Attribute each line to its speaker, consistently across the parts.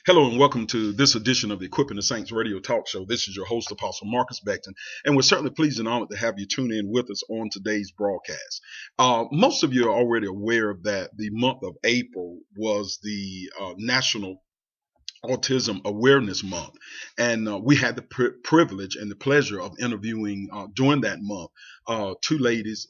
Speaker 1: Hello and welcome to this edition of the Equipping the Saints radio talk show. This is your host, Apostle Marcus Beckton, and we're certainly pleased and honored to have you tune in with us on today's broadcast. Most of you are already aware of that the month of April was the National Autism Awareness Month, and we had the privilege and the pleasure of interviewing during that month three ladies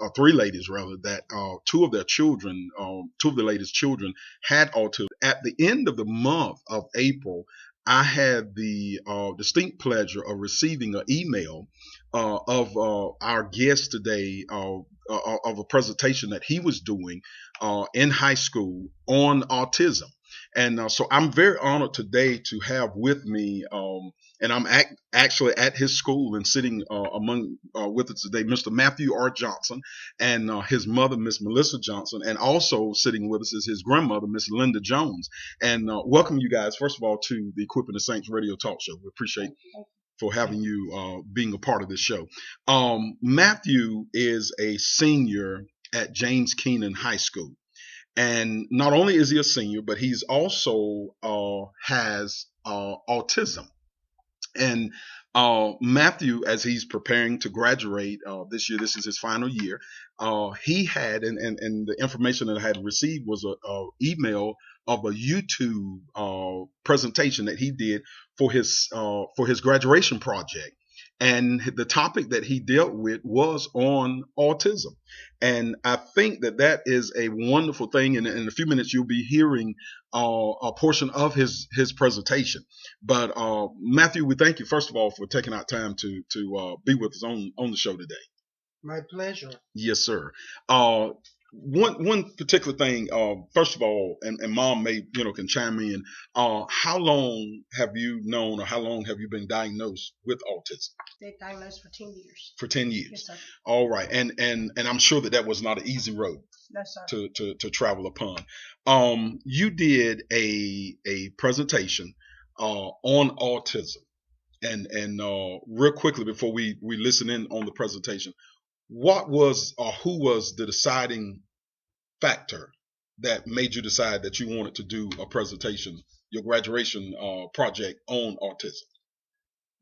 Speaker 1: rather, that two of the ladies' children had autism. At the end of the month of April, I had the distinct pleasure of receiving an email of our guest today of a presentation that he was doing in high school on autism. And so I'm very honored today to have with me, and I'm actually at his school and sitting with us today, Mr. Matthew R. Johnson and his mother, Miss Melissa Johnson, and also sitting with us is his grandmother, Miss Linda Jones. And welcome you guys, first of all, to the Equipping the Saints radio talk show. We appreciate for having you being a part of this show. Matthew is a senior at James Keenan High School. And not only is he a senior, but he's also has autism. And Matthew, as he's preparing to graduate this year, this is his final year, he had, and the information that I had received was a email of a YouTube presentation that he did for his graduation project. And the topic that he dealt with was on autism. And I think that is a wonderful thing. And in a few minutes, you'll be hearing a portion of his presentation. But Matthew, we thank you, first of all, for taking out time to be with us on the show today.
Speaker 2: My pleasure.
Speaker 1: Yes, sir. One particular thing, first of all, and Mom can chime in. How long have you known, or how long have you been diagnosed with autism?
Speaker 2: They diagnosed for 10 years.
Speaker 1: For 10 years.
Speaker 2: Yes, sir. All
Speaker 1: right, and I'm sure that was not an easy road.
Speaker 2: No, sir.
Speaker 1: To travel upon. You did a presentation on autism, and real quickly before we listen in on the presentation, what was or who was the deciding factor that made you decide that you wanted to do a presentation, your graduation project on autism?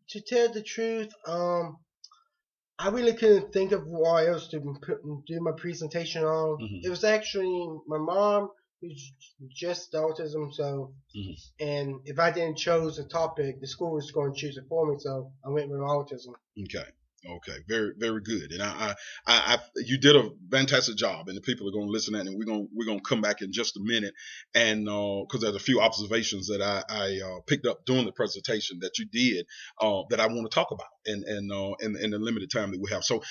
Speaker 2: To tell the truth, I really couldn't think of what else to do my presentation on. Mm-hmm. It was actually my mom who's just autism, so and if I didn't choose a topic, the school was going to choose it for me, so I went with autism.
Speaker 1: Okay, very, very good. And I you did a fantastic job, and the people are going to listen to that, and we're going to come back in just a minute, and because there's a few observations that I picked up during the presentation that you did that I want to talk about, in the limited time that we have. So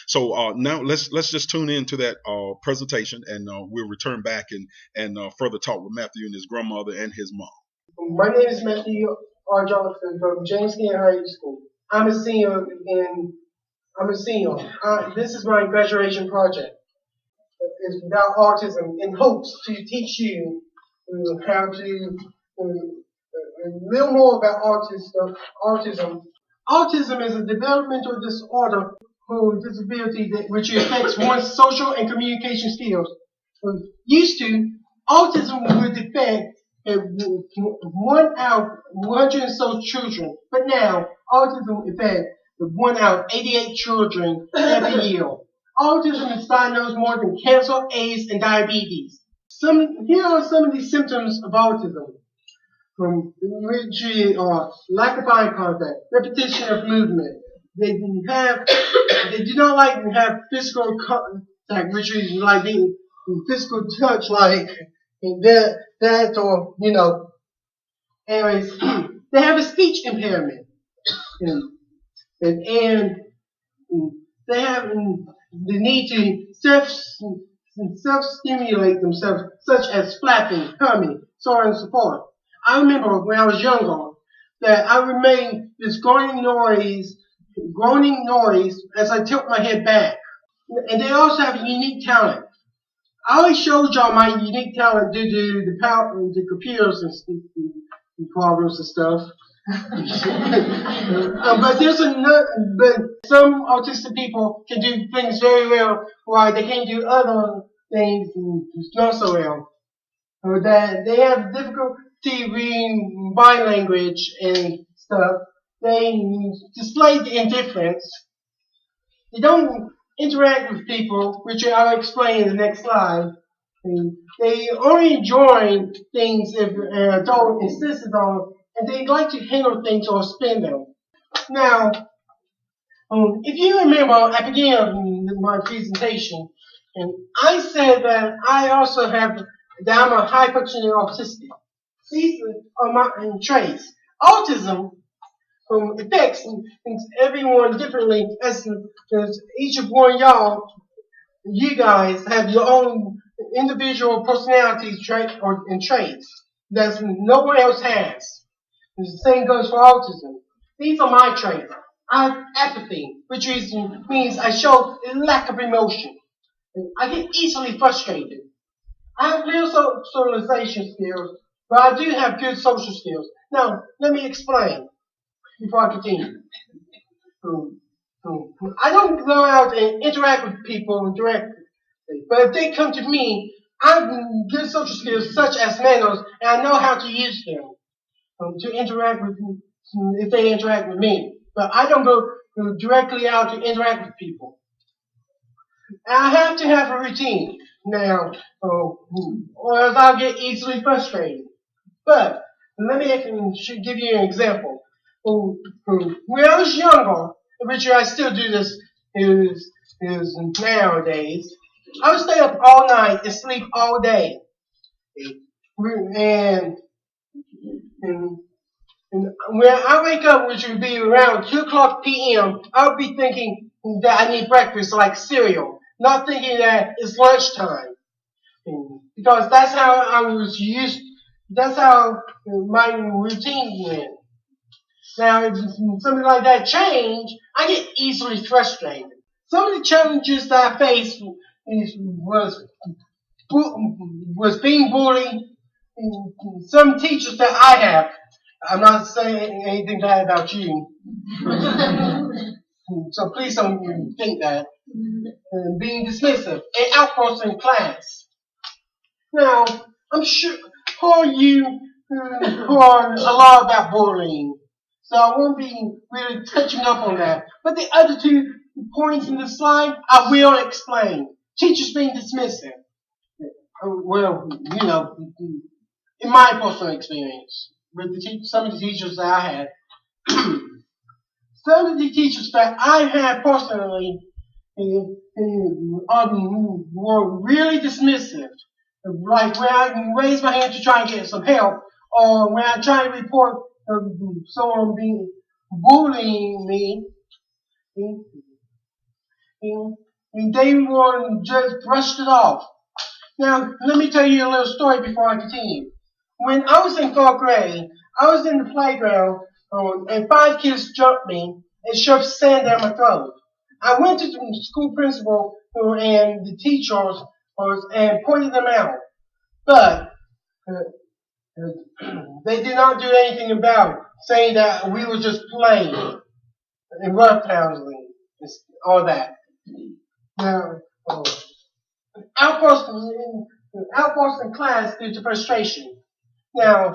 Speaker 1: now let's just tune into that presentation, and we'll return back and further talk with Matthew and his grandmother and his mom.
Speaker 2: My name is Matthew R. Johnson from James Keenan High School. I'm a senior. This is my graduation project. It's about autism in hopes to teach you how to a little more about autism. Autism is a developmental disorder or disability which affects one's social and communication skills. Used to, autism would affect 1 out of 100 and so children, but now autism affects 1 out of 88 children every year. Autism is diagnosed more than cancer, AIDS, and diabetes. Here are some of the symptoms of autism. Which are lack of eye contact, repetition of movement. They do not like to have physical contact, which is like being physical touch, like that or Anyways, they have a speech impairment. And they have the need to self-stimulate themselves, such as flapping, humming, so on and so forth. I remember when I was younger that I would make this groaning noise as I tilt my head back. And they also have a unique talent. I always showed y'all my unique talent due to the power of the computers and problems and stuff. But some autistic people can do things very well, while they can't do other things not so well. That they have TV, body language and stuff. They display the indifference. They don't interact with people, which I'll explain in the next slide. They only enjoy things if an adult insists on, and they like to handle things or spin them. Now, if you remember at the beginning of my presentation, and I said that I also have that I'm a high functioning autistic. These are my traits. Autism affects everyone differently, as each of one y'all, you guys have your own individual personalities and traits that no one else has. The same goes for autism. These are my traits. I have apathy, which means I show a lack of emotion. I get easily frustrated. I have little socialization skills, but I do have good social skills. Now, let me explain before I continue. I don't go out and interact with people directly, but if they come to me, I have good social skills such as manners, and I know how to use them to interact with if they interact with me. But I don't go directly out to interact with people. And I have to have a routine now, or else I'll get easily frustrated. But let me give you an example. When I was younger, which I still do this is nowadays, I would stay up all night and sleep all day. And when I wake up, which would be around 2 o'clock p.m., I would be thinking that I need breakfast like cereal, not thinking that it's lunchtime. Because that's how I was used, that's how my routine went. Now, if something like that change, I get easily frustrated. Some of the challenges that I faced was being bullied. Some teachers that I have, I'm not saying anything bad about you, so please don't think that. Being dismissive and outbursts in class. Now, I'm sure for you who are a lot about bullying, so I won't be really touching up on that. But the other 2 points in the slide, I will explain. Teachers being dismissive. Well, you know, in my personal experience with some of the teachers that I had, some of the teachers that I had personally were really dismissive. Like when I raise my hand to try and get some help, or when I try to report someone being bullying me, and they were just brushed it off. Now, let me tell you a little story before I continue. When I was in 4th grade, I was in the playground, and 5 kids jumped me and shoved sand down my throat. I went to the school principal and the teachers and pointed them out, but they did not do anything about it, saying that we were just playing and roughhousing and all that. Now, outbursts in class due to frustration. Now,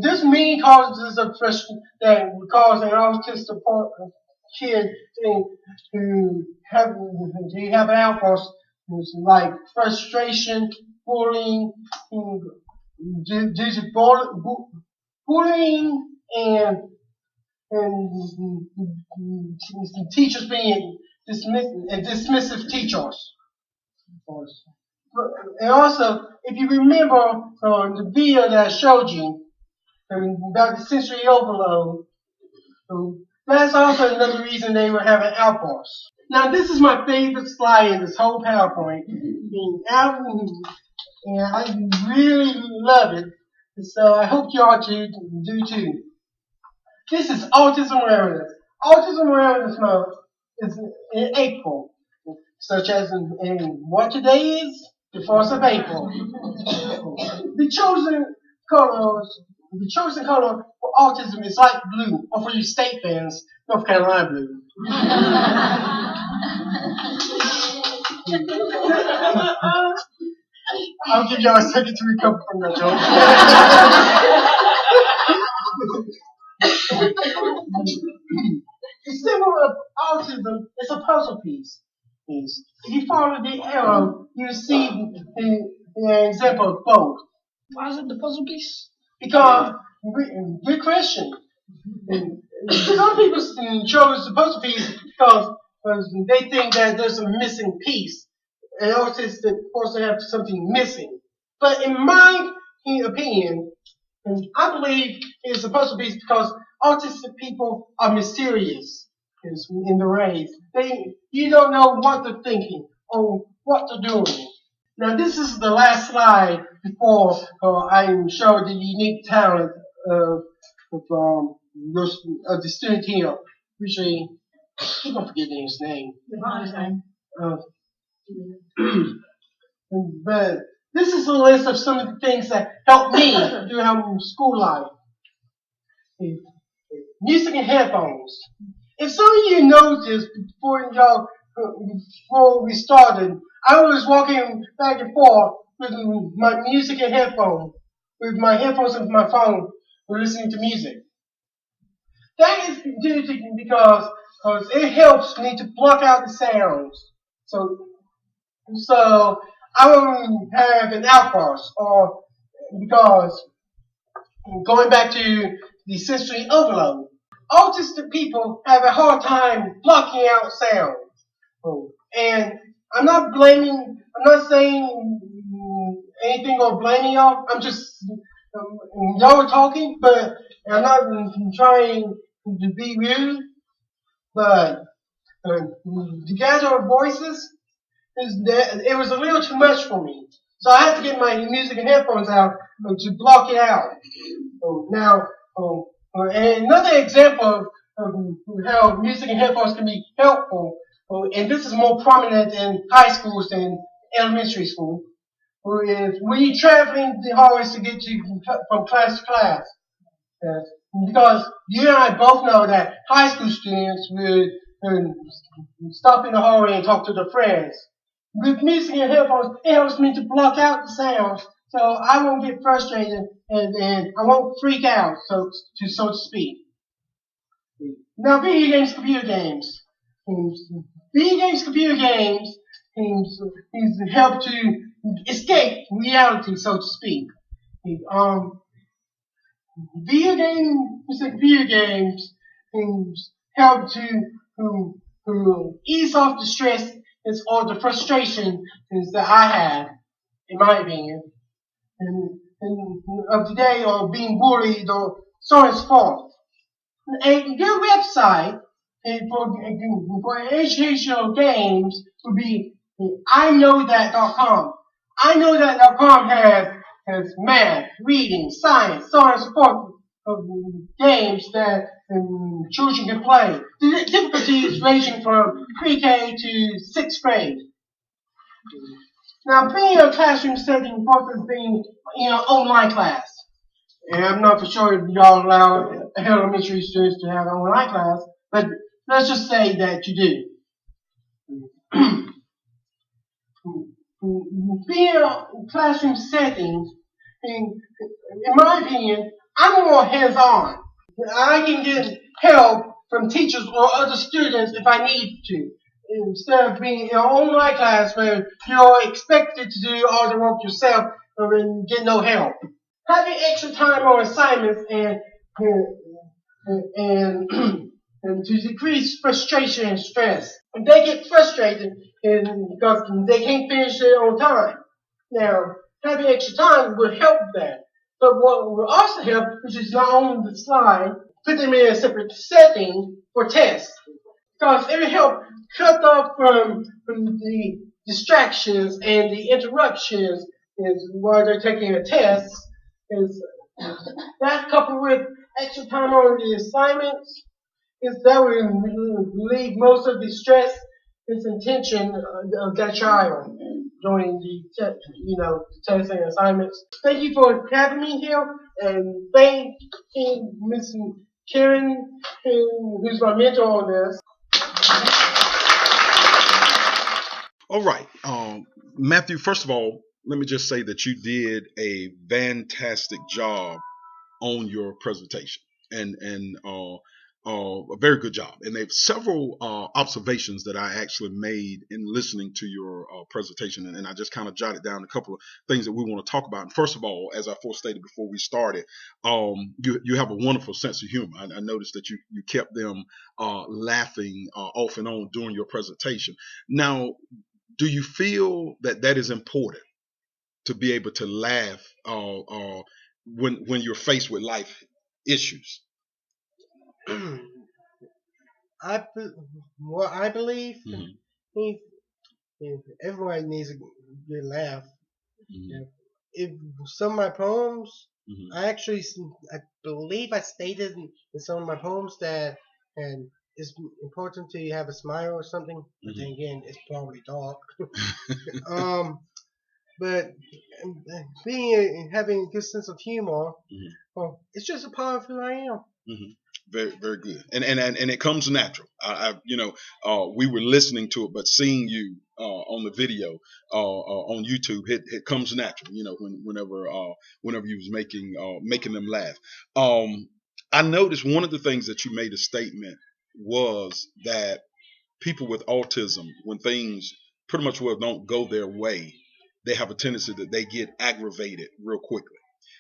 Speaker 2: this mean causes of frustration that would cause an autistic kid to have an outburst like frustration, bullying, due to bullying and teachers being dismissive teachers. And also, if you remember the video that I showed you about the sensory overload, that's also another reason they were having outbursts. Now, this is my favorite slide in this whole PowerPoint, and I really love it, so I hope y'all do too. This is Autism Awareness. Autism Awareness Month is in April, such as in what today is? The 1st of April. The chosen color for autism is light blue, or for you state fans, North Carolina blue. I'll give y'all a second to recover from that joke. The symbol of autism is a puzzle piece. If you follow the arrow, you see the example of both. Why is it the puzzle piece? Because, good question. Some people chose the puzzle piece because they think that there's a missing piece. And autists are supposed to have something missing. But in my opinion, I believe it's a puzzle piece because autistic people are mysterious in the race. You don't know what they're thinking or what they're doing. Now, this is the last slide before I show the unique talent of the student here. Usually, I keep on forgetting his name. But this is a list of some of the things that helped me throughout school life. Music and headphones. If some of you noticed before we started, I was walking back and forth with my music and headphones, with my headphones and my phone, listening to music. That is due to because it helps me to block out the sounds. So I won't have an outburst, or because going back to the sensory overload, autistic people have a hard time blocking out sound. And I'm not saying anything or blaming y'all. I'm just, y'all are talking, but I'm not trying to be rude. But the gather of voices, it was a little too much for me. So I had to get my music and headphones out to block it out. Now, and another example of how music and headphones can be helpful, and this is more prominent in high schools than elementary school, is when you're traveling the hallways to get from class to class. Because you and I both know that high school students would stop in the hallway and talk to their friends. With music and headphones, it helps me to block out the sounds, so I won't get frustrated and I won't freak out, so to speak. Now, video games, computer games. Computer games help to escape reality, so to speak. Video games help to ease off the stress or the frustration that I had, in my opinion, and of today, or being bullied, or so on and so forth. A good website for educational games would be iknowthat.com. iknowthat.com has math, reading, science, so on and so forth of games that children can play. The difficulties ranging from pre-K to 6th grade. Now, being in a classroom setting versus being in an online class. And I'm not for sure if y'all allow elementary students to have an online class, but let's just say that you do. Being in a classroom setting, in my opinion, I'm more hands-on. I can get help from teachers or other students if I need to, instead of being in an online class where you're expected to do all the work yourself and get no help. Having extra time on assignments and to decrease frustration and stress. And they get frustrated because they can't finish it on time. Now, having extra time will help that. But what will also help, which is not on the slide, put them in a separate setting for tests. Because it will help cut off from the distractions and the interruptions while they're taking a test. That coupled with extra time on the assignments, that will relieve most of the stress and tension of that child during the testing assignments. Thank you for having me here, and thank you, Miss Karen, who's my mentor on this.
Speaker 1: All right, Matthew. First of all, let me just say that you did a fantastic job on your presentation, and a very good job. And there are several observations that I actually made in listening to your presentation, and I just kind of jotted down a couple of things that we want to talk about. And first of all, as I stated before we started, you have a wonderful sense of humor. I noticed that you kept them laughing off and on during your presentation. Now, do you feel that that is important to be able to laugh when you're faced with life issues?
Speaker 2: I believe
Speaker 1: Mhm.
Speaker 2: if everyone needs a good laugh.
Speaker 1: Mhm.
Speaker 2: If some of my poems,
Speaker 1: Mhm.
Speaker 2: I believe I stated in some of my poems that and it's important to have a smile or something. But then again, it's probably dark. um, but having a good sense of humor,
Speaker 1: Mhm.
Speaker 2: well, it's just a part of who I am.
Speaker 1: Mhm. Very, very good, and it comes natural. We were listening to it, but seeing you on the video on YouTube, it comes natural. You know, whenever you was making them laugh. I noticed one of the things that you made a statement was that people with autism, when things pretty much well don't go their way, they have a tendency that they get aggravated real quickly.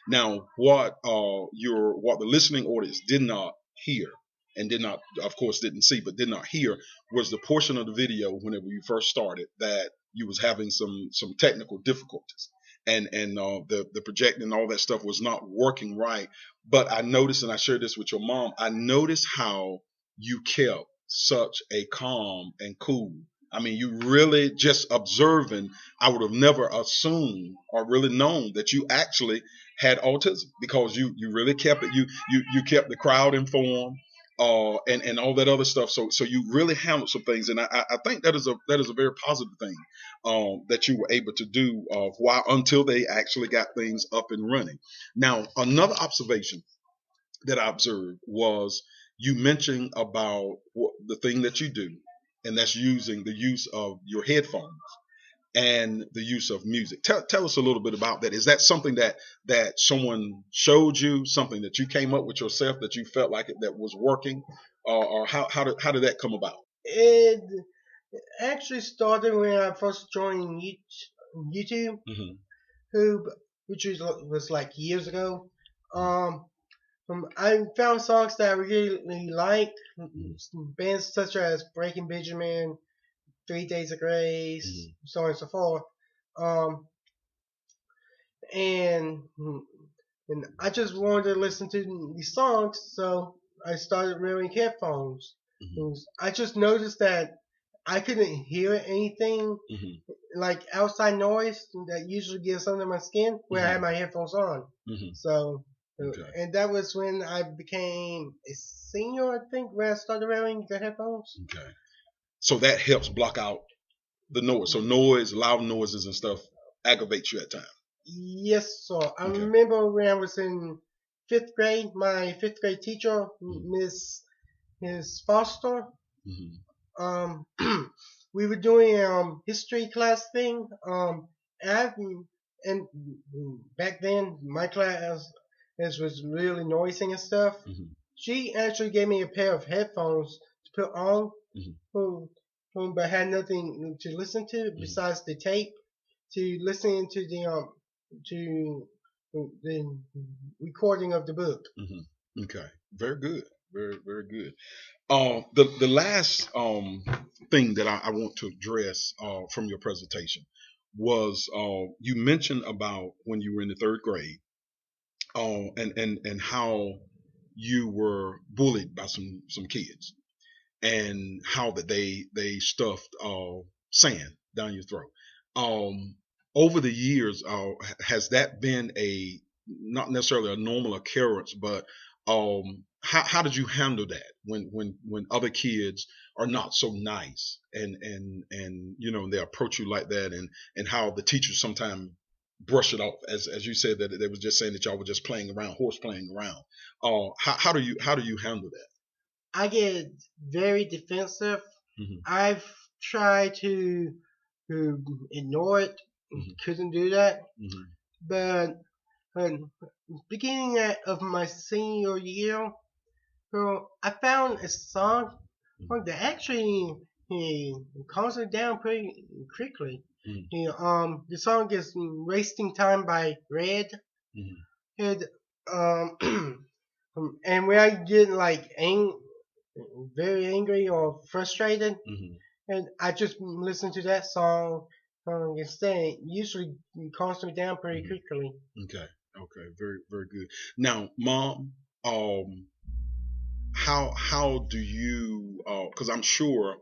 Speaker 1: Now, what the listening audience did not hear and did not, of course, didn't see, but did not hear was the portion of the video whenever you first started that you was having some technical difficulties and the projecting and all that stuff was not working right. But I noticed, and I shared this with your mom, I noticed how you kept such a calm and cool. I mean, you really just observing. I would have never assumed or really known that you actually had autism because you really kept it. You kept the crowd informed, and all that other stuff. So you really handled some things, and I think that is a very positive thing that you were able to do while until they actually got things up and running. Now, another observation that I observed was you mentioned about the thing that you do, and that's using the use of your headphones and the use of music. Tell us a little bit about that. Is that something that someone showed you, something that you came up with yourself that you felt like that was working, or how did that come about?
Speaker 2: It actually started when I first joined YouTube,
Speaker 1: Mm-hmm.
Speaker 2: which was like years ago. Um, I found songs that I really liked, bands such as Breaking Benjamin, 3 Days of Grace,
Speaker 1: Mm-hmm.
Speaker 2: so on and so forth. Um, and and I just wanted to listen to these songs, so I started wearing headphones.
Speaker 1: Mm-hmm.
Speaker 2: I just noticed that I couldn't hear anything like outside noise that usually gets under my skin when I had my headphones on.
Speaker 1: Mm-hmm.
Speaker 2: So,
Speaker 1: Okay.
Speaker 2: and that was when I became a senior, I think, when I started wearing the headphones.
Speaker 1: Okay. So that helps block out the noise. So noise, loud noises and stuff aggravates you at times.
Speaker 2: Yes, sir. I
Speaker 1: Okay.
Speaker 2: remember when I was in fifth grade, my fifth grade teacher, Miss Foster, um, we were doing history class thing. And, and back then my class was really noisy and stuff.
Speaker 1: Mm-hmm.
Speaker 2: She actually gave me a pair of headphones to put on,
Speaker 1: Mm-hmm.
Speaker 2: but had nothing to listen to besides the tape to listen to to the recording of the book.
Speaker 1: Mm-hmm. Okay. Very good. Very, very good. The last thing that I want to address from your presentation was you mentioned about when you were in the third grade, and how you were bullied by some kids, and how that they stuffed sand down your throat. Um, Over the years, has that been a not necessarily a normal occurrence, but how did you handle that when other kids are not so nice and they approach you like that, and how the teachers sometimes brush it off as you said that they was just saying that y'all were just playing around, horse playing around. How do you handle that?
Speaker 2: I get very defensive.
Speaker 1: Mm-hmm.
Speaker 2: I've tried to ignore it couldn't do that.
Speaker 1: Mm-hmm.
Speaker 2: But beginning of my senior year, so I found a song that actually calms me down pretty quickly. The song is "Wasting Time" by Red. And and when I get like very angry or frustrated, and I just listen to that song instead. It usually calms me down pretty quickly.
Speaker 1: Okay. Okay. Very, very good. Now, Mom, how do you? Because I'm sure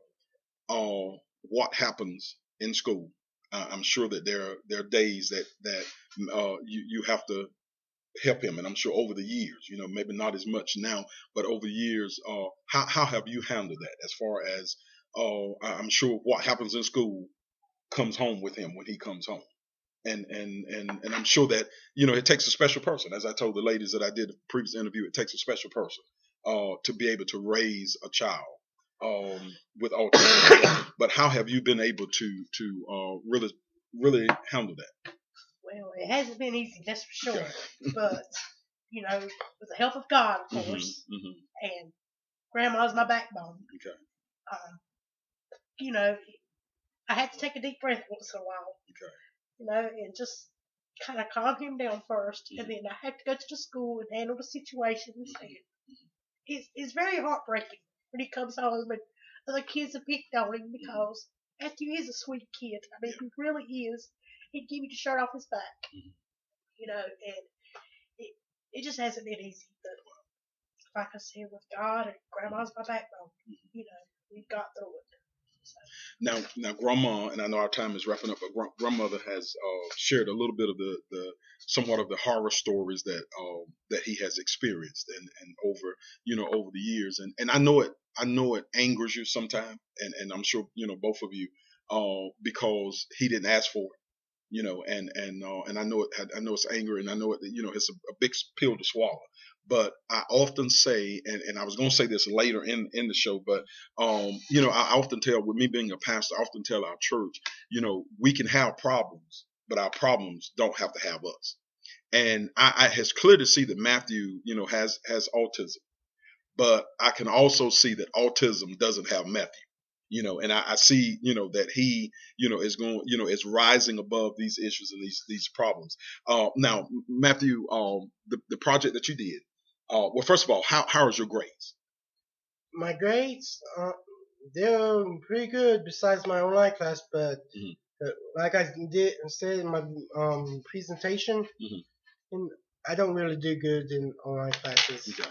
Speaker 1: what happens in school. I'm sure that there are days that you have to help him, and I'm sure over the years, maybe not as much now, but over the years, how have you handled that? As far as I'm sure what happens in school comes home with him when he comes home. And I'm sure that it takes a special person. As I told the ladies that I did the previous interview, it takes a special person to be able to raise a child with autism. But how have you been able to really handle that?
Speaker 3: Well, it hasn't been easy, that's for sure. But with the help of God, of course, and Grandma's my backbone.
Speaker 1: Okay.
Speaker 3: I had to take a deep breath once in a while.
Speaker 1: Okay.
Speaker 3: And just kind of calm him down first, and then I had to go to the school and handle the situations. And it's very heartbreaking when he comes home and other kids have picked on him because Matthew is a sweet kid. I mean, he really is. He'd give you the shirt off his back, and it just hasn't been easy. But like I said, with God and Grandma's my backbone, we've got through it.
Speaker 1: Now, Grandma, and I know our time is wrapping up, but Grandmother has shared a little bit of the somewhat of the horror stories that he has experienced and over the years, and I know it angers you sometimes, and I'm sure both of you, because he didn't ask for it, and I know it's anger, and I know it's a big pill to swallow. But I often say, and I was going to say this later in the show, but I often tell, with me being a pastor, I often tell our church, we can have problems, but our problems don't have to have us. And it's clear to see that Matthew, has autism, but I can also see that autism doesn't have Matthew. And I see, that he, is rising above these issues and these problems. Now, Matthew, the project that you did, well, first of all, how is your grades?
Speaker 2: My grades, they're pretty good besides my online class, but like I said in my presentation, and I don't really do good in online classes.
Speaker 1: Okay.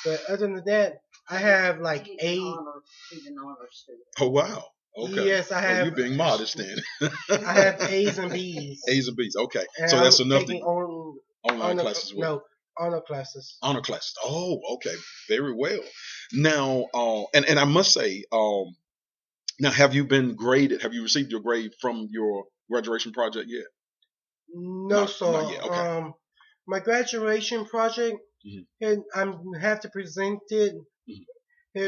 Speaker 2: But other than that, I have like
Speaker 4: He's an honor student.
Speaker 1: Oh, wow. Okay.
Speaker 2: Yes, I have.
Speaker 1: You're being modest then.
Speaker 2: I have A's and B's.
Speaker 1: A's and B's. Okay.
Speaker 2: And
Speaker 1: So that's
Speaker 2: I'm
Speaker 1: enough to
Speaker 2: taking
Speaker 1: online classes.
Speaker 2: No, honor classes.
Speaker 1: Honor classes. Oh, okay. Very well. Now, and I must say, now, have you been graded? Have you received your grade from your graduation project yet?
Speaker 2: No, sir.
Speaker 1: Not yet. Okay.
Speaker 2: My graduation project, and I have to present it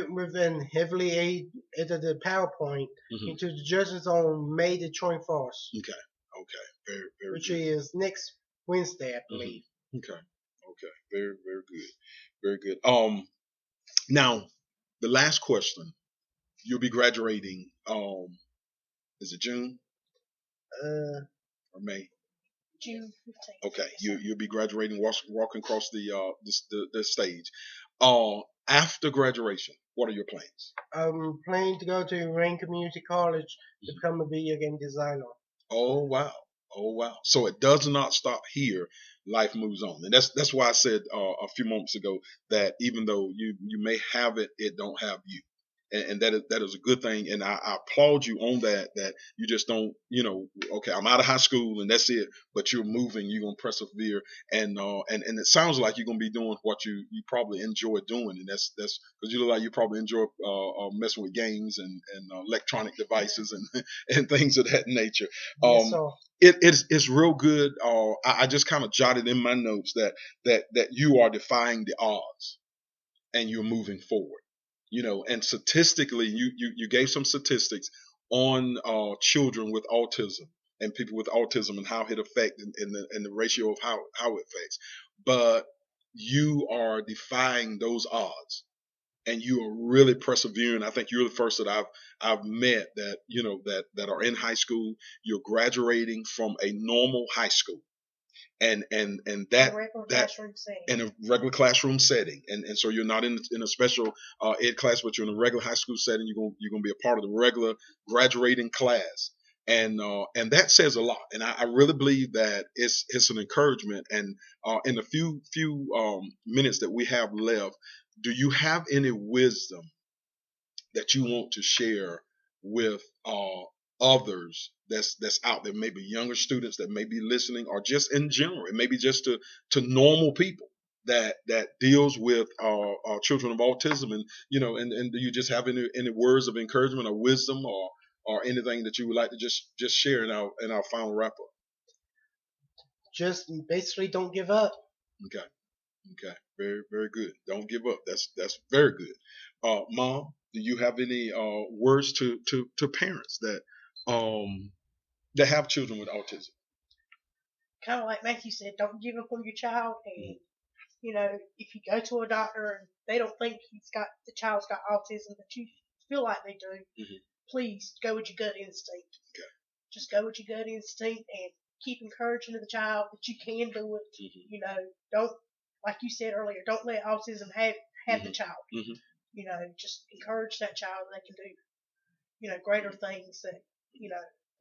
Speaker 2: with an heavily edited PowerPoint to the judges on May the 24th.
Speaker 1: Okay. Very, very
Speaker 2: which
Speaker 1: good.
Speaker 2: is next Wednesday, I believe.
Speaker 1: Okay. Very, very good. Very good. Now, the last question. You'll be graduating. Is it June? Or May?
Speaker 3: June 15th.
Speaker 1: Okay. You'll be graduating, walking across the stage. After graduation, what are your plans?
Speaker 2: I'm planning to go to Rain Community College to become a video game designer.
Speaker 1: Oh wow. So it does not stop here. Life moves on, and that's why I said a few moments ago that even though you may have it, it don't have you. And that is a good thing, and I applaud you on that. That you just don't, okay, I'm out of high school and that's it. But you're moving, you're gonna persevere, and it sounds like you're gonna be doing what you probably enjoy doing, and that's because you look like you probably enjoy messing with games and electronic devices and things of that nature.
Speaker 2: Yes, sir.
Speaker 1: It's real good. I just kind of jotted in my notes that you are defying the odds, and you're moving forward. And statistically, you gave some statistics on children with autism, and people with autism and how it affects and the ratio of how it affects. But you are defying those odds, and you are really persevering. I think you're the first that I've met that that are in high school. You're graduating from a normal high school, and that in a regular classroom setting, and so you're not in a special ed class, but you're in a regular high school setting. You're gonna be a part of the regular graduating class, and that says a lot. And I really believe that it's an encouragement. And in the few minutes that we have left, do you have any wisdom that you want to share with others that's out there, maybe younger students that may be listening, or just in general, and maybe just to normal people that deals with children of autism? And and do you just have any words of encouragement or wisdom, or anything that you would like to just share in our final wrap up?
Speaker 2: Just basically don't give up.
Speaker 1: Okay. Very, very good. Don't give up. That's very good. Mom, do you have any words to parents that have children with autism?
Speaker 3: Kind of like Matthew said, don't give up on your child. And if you go to a doctor and they don't think the child's got autism, but you feel like they do, please go with your gut instinct.
Speaker 1: Okay.
Speaker 3: Just go with your gut instinct and keep encouraging the child that you can do it. Don't, like you said earlier, don't let autism have the child. Just encourage that child that they can do, greater things. That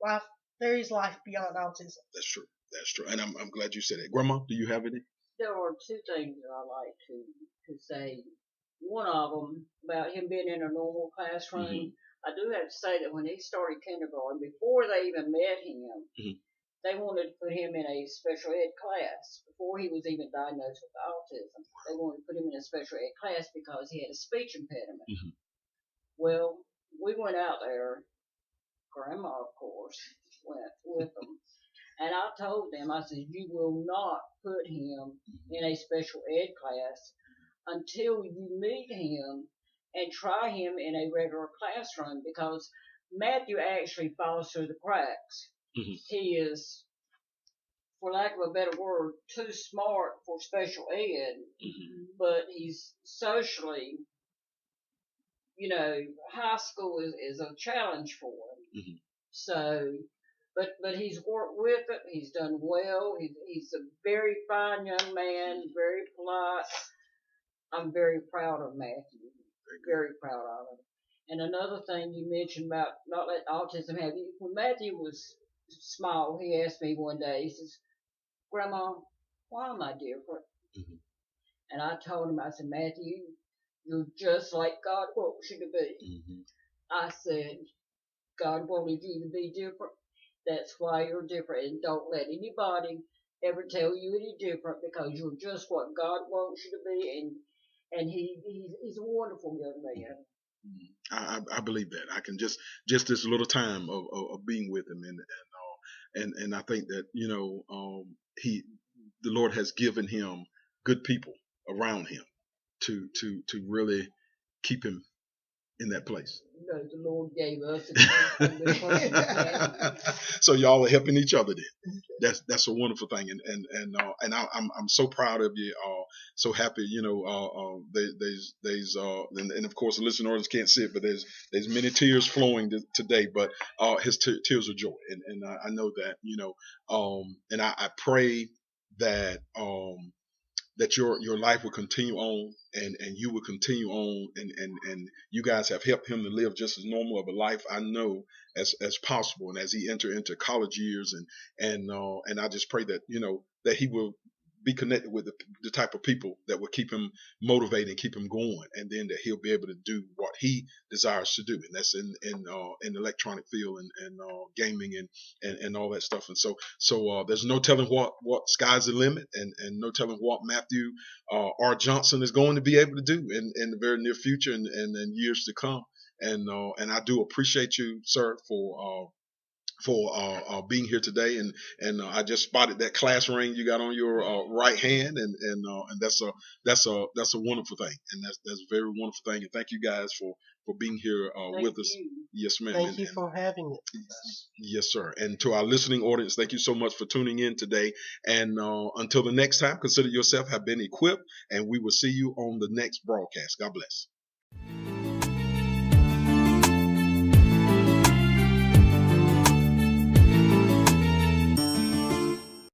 Speaker 3: life, there is life beyond autism.
Speaker 1: That's true. And I'm glad you said it. Grandma, do you have any?
Speaker 4: There are two things that I like to say. One of them about him being in a normal classroom. I do have to say that when he started kindergarten, before they even met him, they wanted to put him in a special ed class before he was even diagnosed with autism. They wanted to put him in a special ed class because he had a speech impediment. Well, we went out there. Grandma, of course, went with them. And I told them, I said, you will not put him in a special ed class until you meet him and try him in a regular classroom, because Matthew actually falls through the cracks. He is, for lack of a better word, too smart for special ed, but he's socially, high school is a challenge for him. So, but he's worked with it. He's done well. He's a very fine young man, very polite. I'm very proud of Matthew. Very proud of him. And another thing you mentioned about not letting autism have you. When Matthew was small, he asked me one day, he says, Grandma, why am I different? And I told him, I said, Matthew, you're just like God wants you to be. I said, God wanted you to be different. That's why you're different. And don't let anybody ever tell you any different, because you're just what God wants you to be. And he's a wonderful young man.
Speaker 1: I believe that. I can just this little time of being with him, and I think that the Lord has given him good people around him to really keep him in that place.
Speaker 4: No, the Lord gave us.
Speaker 1: So y'all are helping each other then. That's a wonderful thing, and I'm so proud of you. So happy, there's and of course the listening audience can't see it, but there's many tears flowing today, but his tears of joy, and I know that, and I pray that that your life will continue on, and you will continue on, and you guys have helped him to live just as normal of a life, I know, as possible, and as he enter into college years, and I just pray that that he will be connected with the type of people that will keep him motivated and keep him going, and then that he'll be able to do what he desires to do, and that's in the electronic field and gaming and all that stuff. And so there's no telling what sky's the limit, and no telling what Matthew R. Johnson is going to be able to do in the very near future and in years to come. And I do appreciate you, sir, for being here today, and I just spotted that class ring you got on your right hand, and that's a wonderful thing, and that's a very wonderful thing, and thank you guys for for being here with us.
Speaker 4: You.
Speaker 1: Yes, ma'am.
Speaker 5: Thank you for having us.
Speaker 1: Yes, sir. And to our listening audience, thank you so much for tuning in today. And until the next time, consider yourself have been equipped, and we will see you on the next broadcast. God bless.